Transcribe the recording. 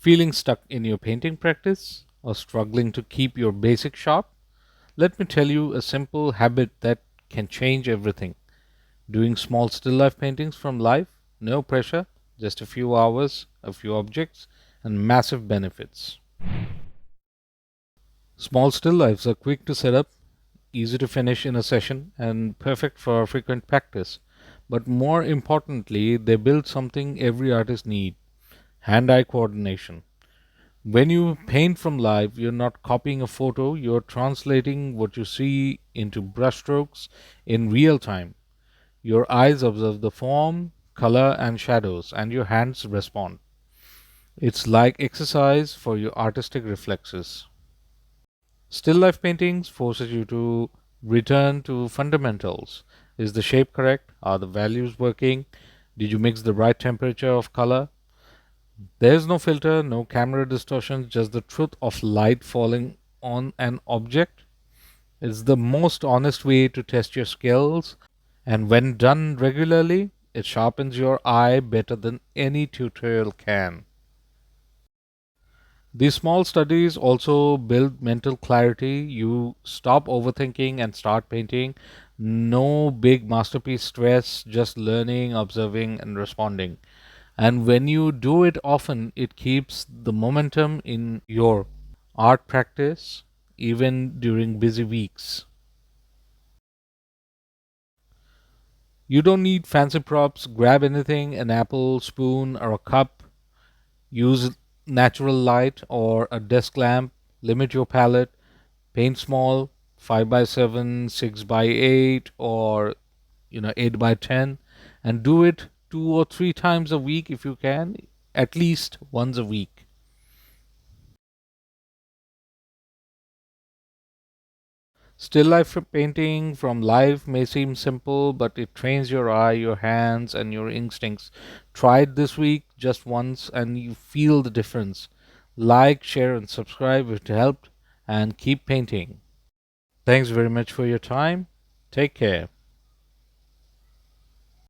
Feeling stuck in your painting practice or struggling to keep your basics sharp? Let me tell you a simple habit that can change everything. Doing small still life paintings from life, no pressure, just a few hours, a few objects, and massive benefits. Small still lifes are quick to set up, easy to finish in a session, and perfect for frequent practice. But more importantly, they build something every artist needs: hand eye coordination. When you paint from life, you're not copying a photo, you're translating what you see into brushstrokes in real time. Your eyes observe the form, color, and shadows, and your hands respond. It's like exercise for your artistic reflexes. Still life paintings forces you to return to fundamentals. Is the shape correct? Are the values working? Did you mix the right temperature of color? There's no filter, no camera distortion, just the truth of light falling on an object. It's the most honest way to test your skills, and when done regularly, it sharpens your eye better than any tutorial can. These small studies also build mental clarity. You stop overthinking and start painting. No big masterpiece stress, just learning, observing, and responding. And when you do it often, it keeps the momentum in your art practice, even during busy weeks. You don't need fancy props. Grab anything, an apple, spoon, or a cup. Use natural light or a desk lamp. Limit your palette. Paint small, 5 by 7, 6 by 8, or 8 by 10, and do it 2 or 3 times a week if you can, at least once a week. Still life painting from life may seem simple, but it trains your eye, your hands, and your instincts. Try it this week just once and you feel the difference. Like, share, and subscribe if it helped, and keep painting. Thanks very much for your time. Take care.